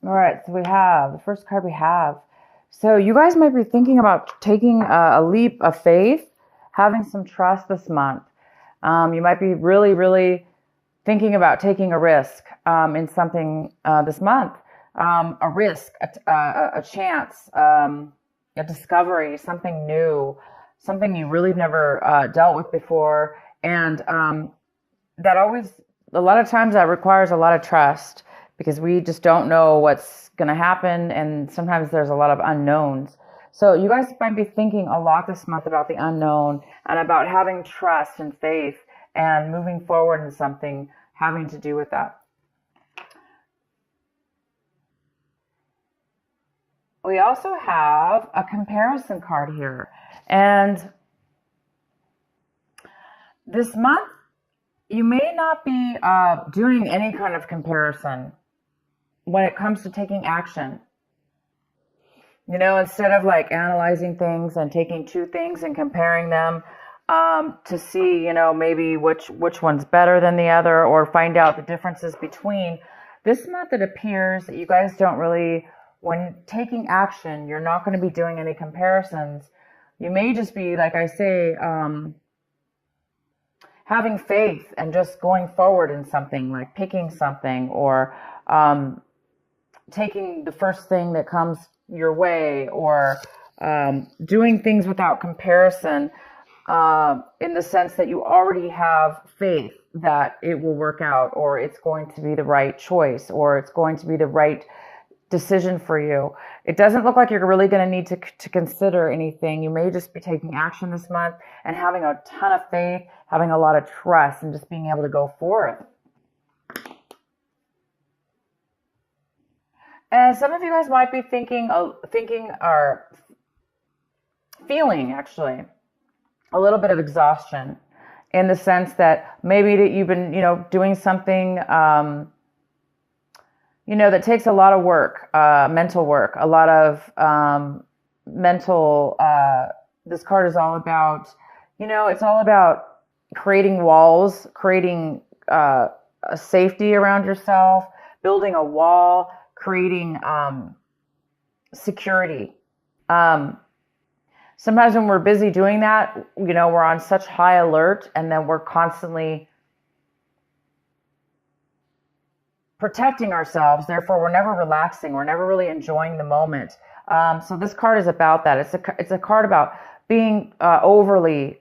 All right, so we have the first card we have. So you guys might be thinking about taking a leap of faith, having some trust this month. You might be really, really thinking about taking a risk in something this month. A risk, a chance, a discovery, something new, something you really never dealt with before. And that always, a lot of times that requires a lot of trust because we just don't know what's going to happen. And sometimes there's a lot of unknowns. So you guys might be thinking a lot this month about the unknown and about having trust and faith and moving forward in something having to do with that. We also have a comparison card here. And this month, you may not be doing any kind of comparison when it comes to taking action. Instead of like analyzing things and taking two things and comparing them to see, maybe which one's better than the other or find out the differences between. This month it appears that you guys don't really, when taking action, you're not going to be doing any comparisons. You may just be, like I say, having faith and just going forward in something, like picking something or taking the first thing that comes your way or doing things without comparison in the sense that you already have faith that it will work out or it's going to be the right choice or it's going to be the right decision for you. It doesn't look like you're really going to need to consider anything. You may just be taking action this month and having a ton of faith, having a lot of trust, and just being able to go forth. And some of you guys might be thinking or feeling actually a little bit of exhaustion in the sense that maybe that you've been, doing something, that takes a lot of work, mental work, a lot of mental. This card is all about, it's all about creating walls, creating a safety around yourself, building a wall, creating security. Sometimes when we're busy doing that, we're on such high alert and then we're constantly protecting ourselves. Therefore, we're never relaxing. We're never really enjoying the moment. So this card is about that. It's a card about being overly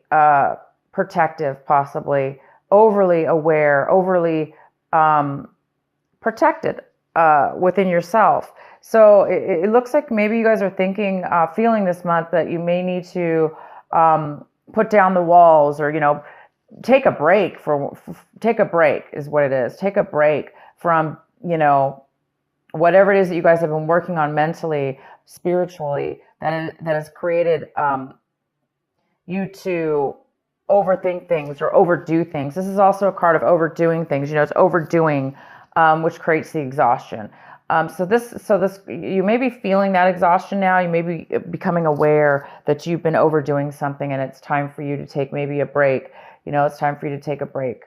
protective, possibly overly aware, overly protected within yourself. So it looks like maybe you guys are thinking, feeling this month that you may need to put down the walls or, take a break take a break is what it is. Take a break from, whatever it is that you guys have been working on mentally, spiritually, that has created you to overthink things or overdo things. This is also a card of overdoing things. It's overdoing, which creates the exhaustion. So this, you may be feeling that exhaustion now. You may be becoming aware that you've been overdoing something, and it's time for you to take maybe a break. It's time for you to take a break.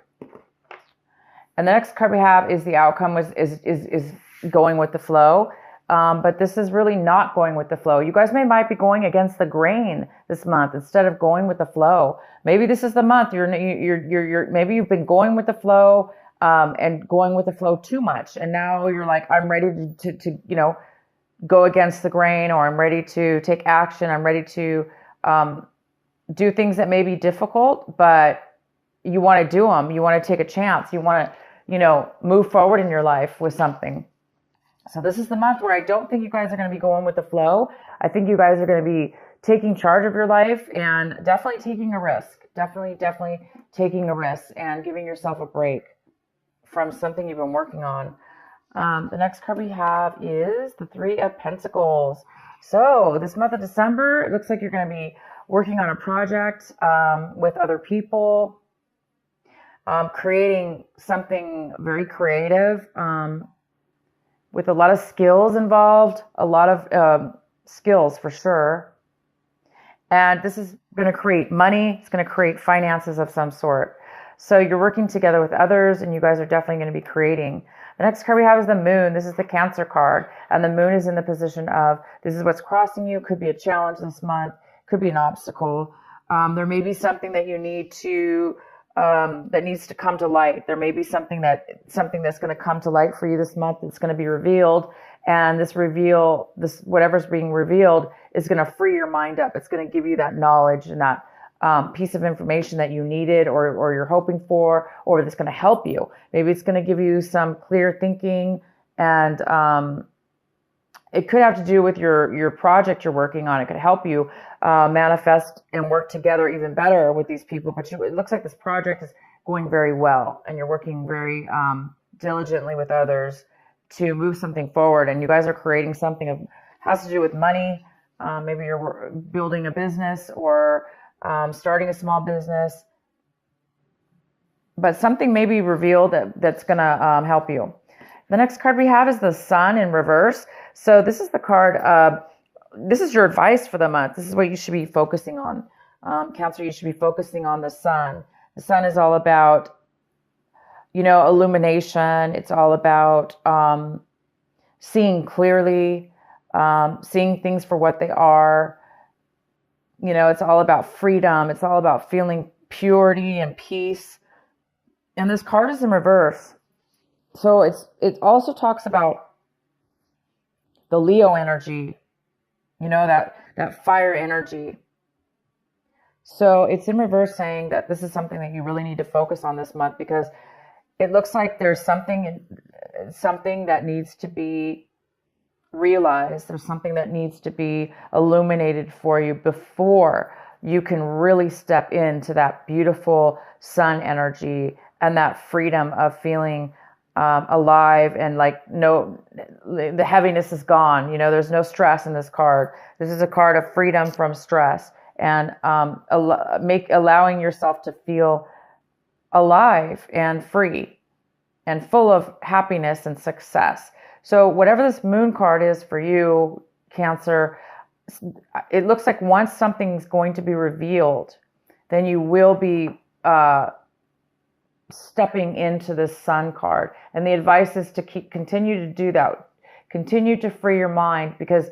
And the next card we have is the outcome is going with the flow. But this is really not going with the flow. You guys might be going against the grain this month instead of going with the flow. Maybe this is the month maybe you've been going with the flow and going with the flow too much, and now you're like, I'm ready to go against the grain, or I'm ready to take action. I'm ready to do things that may be difficult, but you want to do them. You want to take a chance. You want to move forward in your life with something. So this is the month where I don't think you guys are going to be going with the flow. I think you guys are going to be taking charge of your life and definitely taking a risk. Definitely taking a risk and giving yourself a break from something you've been working on. The next card we have is the Three of Pentacles. So this month of December, it looks like you're going to be working on a project with other people, creating something very creative, with a lot of skills involved, a lot of skills for sure. And this is going to create money. It's going to create finances of some sort. So you're working together with others, and you guys are definitely going to be creating. The next card we have is the moon. This is the Cancer card, and the moon is in the position of, this is what's crossing you. Could be a challenge this month, could be an obstacle. There may be something that you need to, that needs to come to light. There may be something that's going to come to light for you this month. It's going to be revealed, and this whatever's being revealed is going to free your mind up. It's going to give you that knowledge and that piece of information that you needed or you're hoping for, or that's going to help you. Maybe it's going to give you some clear thinking, and it could have to do with your project you're working on. It could help you manifest and work together even better with these people. But it looks like this project is going very well, and you're working very diligently with others to move something forward. And you guys are creating something that has to do with money. Maybe you're building a business or starting a small business, but something may be revealed that's going to help you. The next card we have is the Sun in reverse. So this is the card, this is your advice for the month. This is what you should be focusing on. Cancer, you should be focusing on the Sun. The Sun is all about, illumination. It's all about seeing clearly, seeing things for what they are. It's all about freedom. It's all about feeling purity and peace. And this card is in reverse. So it also talks about the Leo energy, that fire energy. So it's in reverse, saying that this is something that you really need to focus on this month, because it looks like there's something that needs to be realized. There's something that needs to be illuminated for you before you can really step into that beautiful sun energy and that freedom of feeling alive, and the heaviness is gone. There's no stress in this card. This is a card of freedom from stress, and allowing yourself to feel alive and free and full of happiness and success. So whatever this moon card is for you, Cancer, it looks like once something's going to be revealed, then you will be stepping into this sun card. And the advice is to continue to do that. Continue to free your mind, because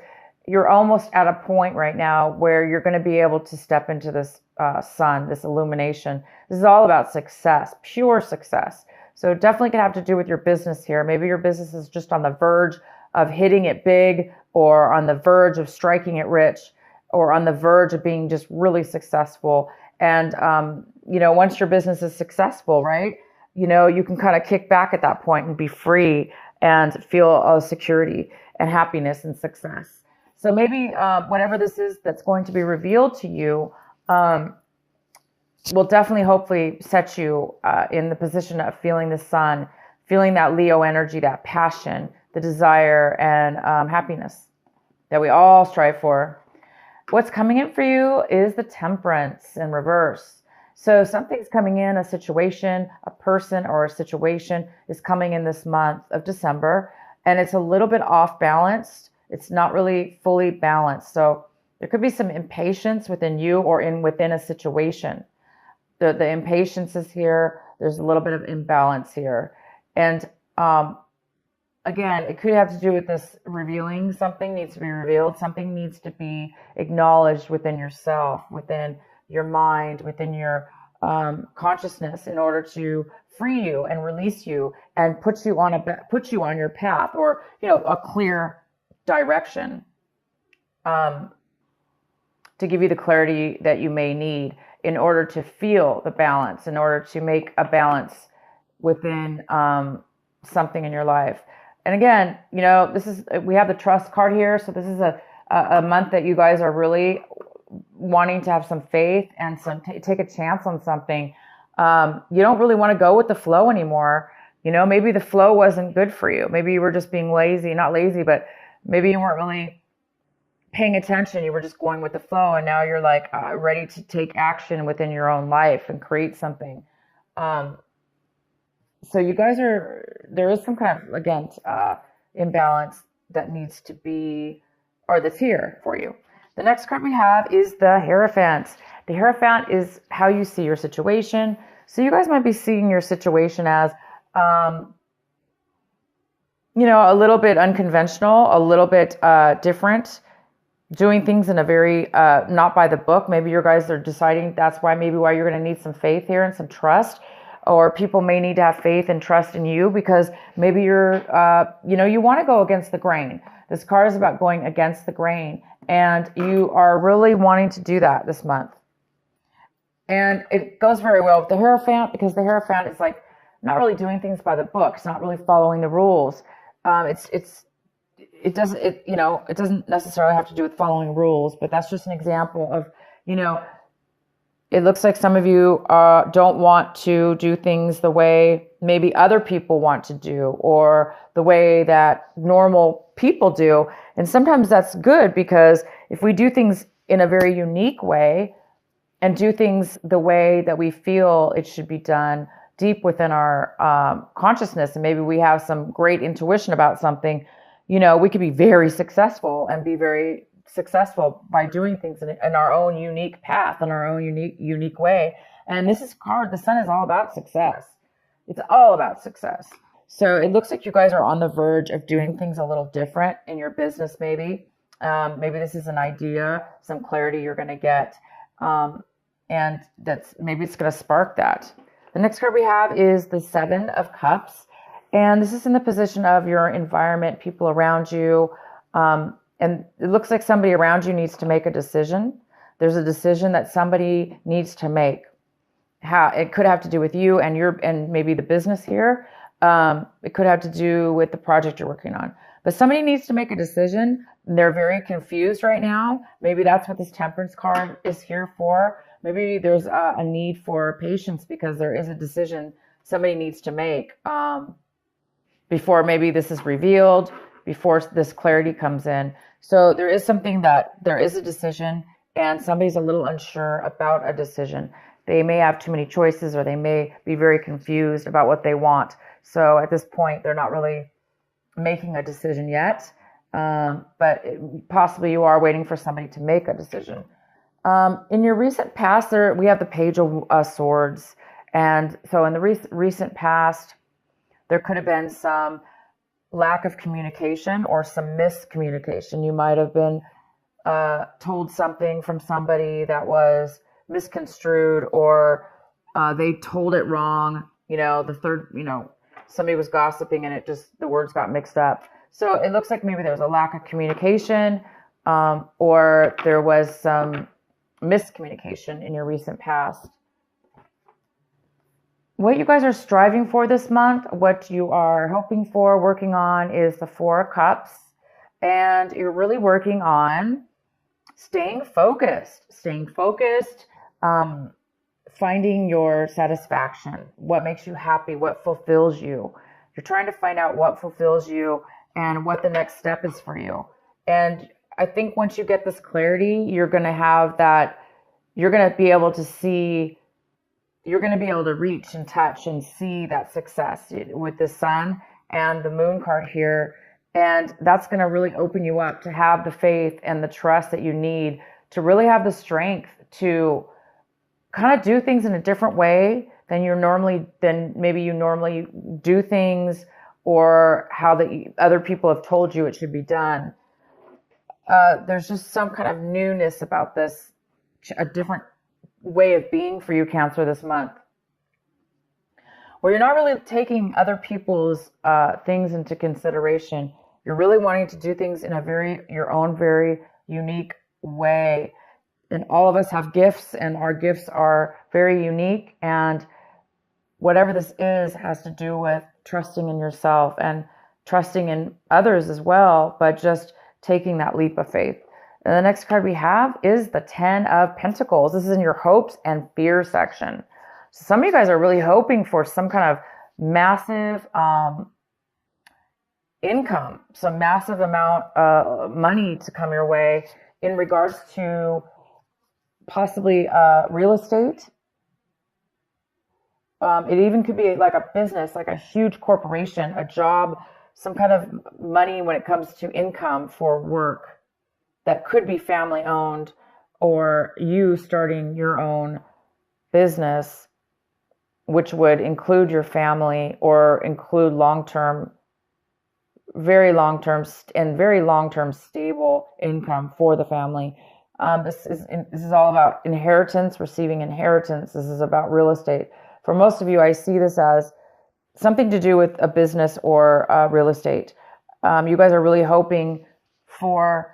you're almost at a point right now where you're going to be able to step into this sun, this illumination. This is all about success, pure success. So definitely can have to do with your business here. Maybe your business is just on the verge of hitting it big, or on the verge of striking it rich, or on the verge of being just really successful. And, once your business is successful, right, you can kind of kick back at that point and be free and feel security and happiness and success. So maybe whatever this is that's going to be revealed to you will definitely, hopefully, set you in the position of feeling the sun, feeling that Leo energy, that passion, the desire, and happiness that we all strive for. What's coming in for you is the Temperance in reverse. So something's coming in, a situation, a person or a situation is coming in this month of December, and it's a little bit off balanced. It's not really fully balanced. So there could be some impatience within you or within a situation. The impatience is here. There's a little bit of imbalance here. And again, it could have to do with this revealing. Something needs to be revealed. Something needs to be acknowledged within yourself, within your mind, within your consciousness, in order to free you and release you and put you on your path, or a clear direction, to give you the clarity that you may need in order to feel the balance, in order to make a balance within something in your life. And again, we have the Trust card here. So this is a month that you guys are really wanting to have some faith and take a chance on something. You don't really want to go with the flow anymore. Maybe the flow wasn't good for you. Maybe you were just being lazy, not lazy, but maybe you weren't really paying attention. You were just going with the flow, and now you're ready to take action within your own life and create something. So you guys there is some kind of, again, imbalance that needs to be, or that's here for you. The next card we have is the Hierophant. The Hierophant is how you see your situation. So you guys might be seeing your situation as, a little bit unconventional, a little bit different, doing things in a very not by the book. Maybe you guys are deciding that's why you're going to need some faith here and some trust, or people may need to have faith and trust in you because maybe you're you want to go against the grain. This card is about going against the grain, and you are really wanting to do that this month. And it goes very well with the Hierophant, because the Hierophant is like not really doing things by the book. It's not really following the rules. It doesn't necessarily have to do with following rules, but that's just an example of, it looks like some of you don't want to do things the way maybe other people want to do, or the way that normal people do. And sometimes that's good, because if we do things in a very unique way and do things the way that we feel it should be done deep within our consciousness, and maybe we have some great intuition about something, we could be very successful and be very successful by doing things in our own unique path, in our own unique way. And this is card, the Sun is all about success. It's all about success. So it looks like you guys are on the verge of doing things a little different in your business, maybe. Maybe this is an idea, some clarity you're going to get. And maybe it's going to spark that. The next card we have is the Seven of Cups. And this is in the position of your environment, people around you. And it looks like somebody around you needs to make a decision. There's a decision that somebody needs to make. It could have to do with you and maybe the business here. It could have to do with the project you're working on. But somebody needs to make a decision. They're very confused right now. Maybe that's what this Temperance card is here for. Maybe there's a need for patience, because there is a decision somebody needs to make before maybe this is revealed, before this clarity comes in. So there is a decision, and somebody's a little unsure about a decision. They may have too many choices, or they may be very confused about what they want. So at this point, they're not really making a decision yet. But possibly you are waiting for somebody to make a decision. In your recent past, we have the Page of Swords. And so in the recent past, there could have been some lack of communication or some miscommunication. You might have been told something from somebody that was misconstrued, or they told it wrong. Somebody was gossiping and the words got mixed up. So it looks like maybe there was a lack of communication, or there was some miscommunication in your recent past. What you guys are striving for this month, what you are hoping for, working on, is the Four of Cups. And you're really working on staying focused, finding your satisfaction, what makes you happy, what fulfills you. You're trying to find out what fulfills you and what the next step is for you. And I think once you get this clarity, you're going to be able to reach and touch and see that success with the Sun and the Moon card here. And that's going to really open you up to have the faith and the trust that you need to really have the strength to kind of do things in a different way than maybe you normally do things, or how the other people have told you it should be done. There's just some kind of newness about this, a different way of being for you, Cancer, this month, where you're not really taking other people's things into consideration. You're really wanting to do things in your own very unique way. And all of us have gifts, and our gifts are very unique. And whatever this is has to do with trusting in yourself and trusting in others as well, but just taking that leap of faith. And the next card we have is the Ten of Pentacles. This is in your hopes and fears section. So some of you guys are really hoping for some kind of massive income, some massive amount of money to come your way in regards to possibly real estate. It even could be like a business, like a huge corporation, a job, some kind of money when it comes to income for work that could be family owned, or you starting your own business. which would include your family or include long-term, very long-term and very long-term stable income for the family. This is all about inheritance, receiving inheritance. This is about real estate. For most of you, I see this as something to do with a business or real estate. You guys are really hoping for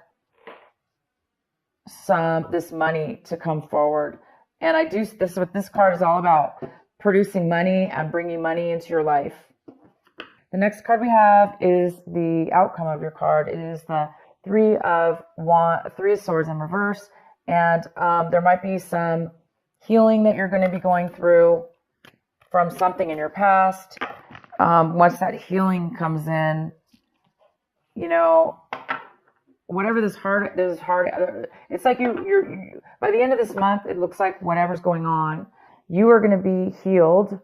this money to come forward. And I do this, what this card is all about, producing money and bringing money into your life. The next card we have is the outcome of your card. It is the Three of Swords in reverse. And there might be some healing that you're going to be going through from something in your past. Once that healing comes in, you know, whatever this hard, it's like you're by the end of this month, it looks like whatever's going on, you are going to be healed,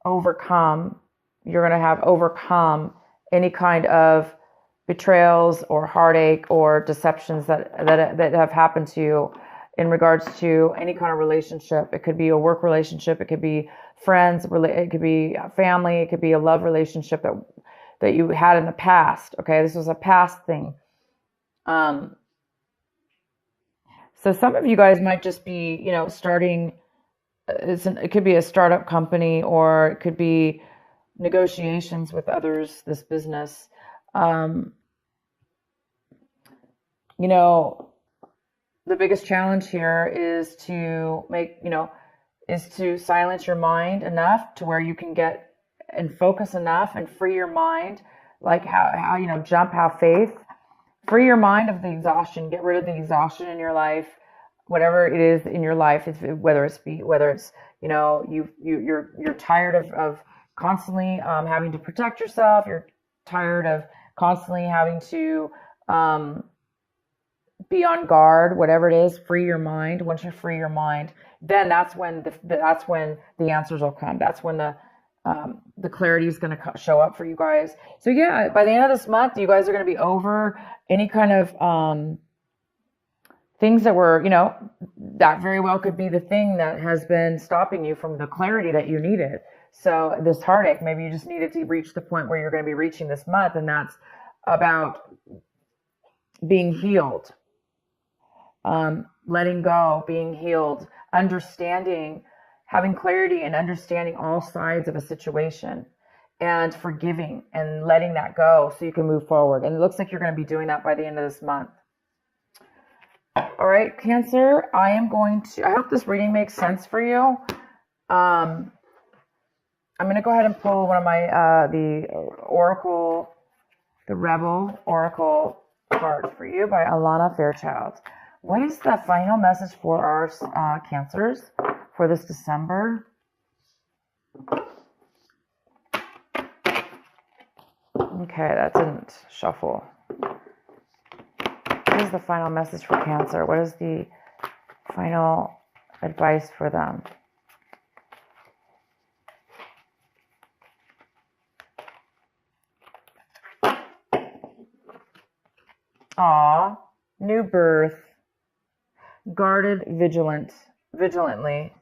overcome. You're going to have overcome any kind of betrayals or heartache or deceptions that have happened to you in regards to any kind of relationship. It could be a work relationship, it could be friends, it could be family, it could be a love relationship that you had in the past. Okay, this was a past thing. So some of you guys might just be, you know, starting. It could be a startup company, or it could be negotiations with others. This business, you know, the biggest challenge here is to silence your mind enough to where you can get and focus enough and free your mind, like how you know, have faith. Free your mind of the exhaustion. Get rid of the exhaustion in your life, whatever it is in your life. Whether it's you know, you're tired of constantly having to protect yourself. You're tired of constantly having to be on guard. Whatever it is, free your mind. Once you free your mind, then that's when the answers will come. That's when the clarity is going to show up for you guys. So yeah, by the end of this month, you guys are going to be over any kind of things that were, you know, that very well could be the thing that has been stopping you from the clarity that you needed. So this heartache, maybe you just needed to reach the point where you're going to be reaching this month, and that's about being healed, letting go, being healed, understanding, having clarity and understanding all sides of a situation, and forgiving and letting that go so you can move forward. And it looks like you're going to be doing that by the end of this month. All right, Cancer, I hope this reading makes sense for you. I'm going to go ahead and pull one of my, the Rebel Oracle card for you by Alana Fairchild. What is the final message for our Cancers for this December? Okay, that didn't shuffle. What is the final message for Cancer? What is the final advice for them? Aw, new birth, guarded, vigilantly.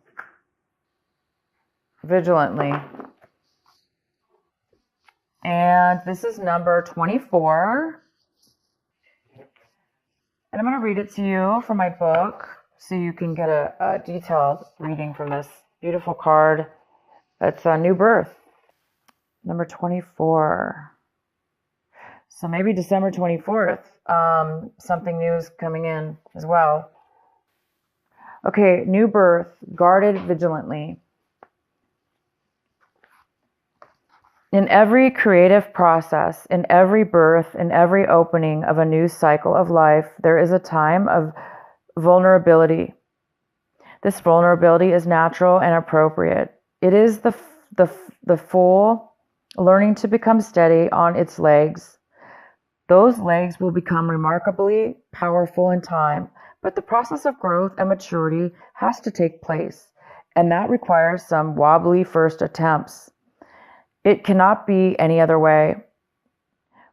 And this is number 24. And I'm going to read it to you from my book so you can get a detailed reading from this beautiful card. It's a new birth, number 24. So maybe December 24th, something new is coming in as well. Okay, new birth, guarded vigilantly. In every creative process, in every birth, in every opening of a new cycle of life, there is a time of vulnerability. This vulnerability is natural and appropriate. It is the fool learning to become steady on its legs. Those legs will become remarkably powerful in time, but the process of growth and maturity has to take place, and that requires some wobbly first attempts. It cannot be any other way.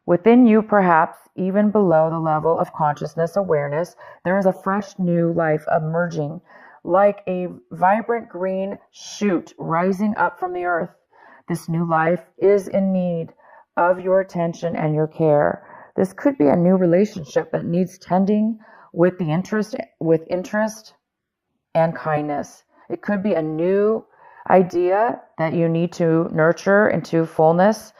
Within you, perhaps even below the level of consciousness awareness, there is a fresh new life emerging like a vibrant green shoot rising up from the earth. This new life is in need of your attention and your care. This could be a new relationship that needs tending with interest and kindness. It could be a new idea that you need to nurture into fullness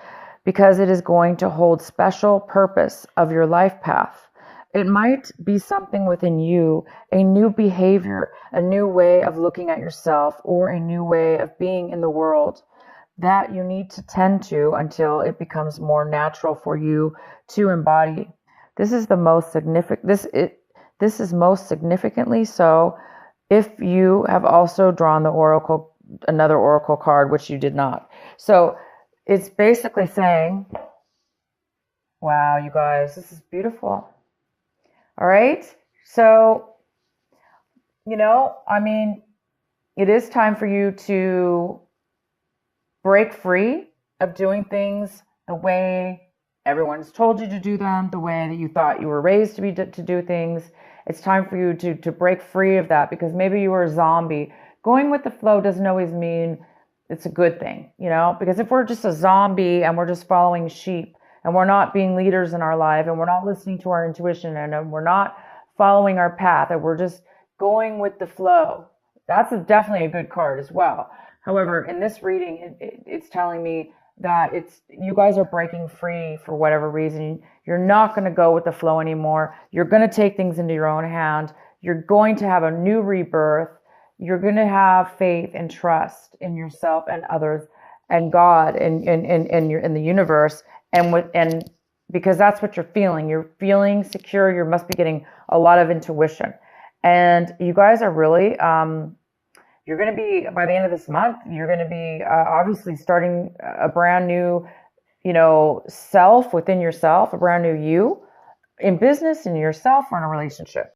because it is going to hold special purpose of your life path. It might be something within you, a new behavior, a new way of looking at yourself, or a new way of being in the world that you need to tend to until it becomes more natural for you to embody. This is the most significant this is most significantly so if you have also drawn another oracle card, which you did not. So it's basically saying, wow, you guys, this is beautiful. All right. So, it is time for you to break free of doing things the way everyone's told you to do them, the way that you thought you were raised to do things. It's time for you to break free of that, because maybe you were a zombie. Going with the flow doesn't always mean it's a good thing, because if we're just a zombie and we're just following sheep and we're not being leaders in our life and we're not listening to our intuition and we're not following our path and we're just going with the flow, that's definitely a good card as well. However, in this reading, it's telling me that you guys are breaking free for whatever reason. You're not going to go with the flow anymore. You're going to take things into your own hand. You're going to have a new rebirth. You're going to have faith and trust in yourself and others and God and in the universe, and because that's what you're feeling. You're feeling secure. You must be getting a lot of intuition, and you guys are really. You're going to be, by the end of this month, you're going to be obviously starting a brand new, self within yourself, a brand new you in business, in yourself, or in a relationship.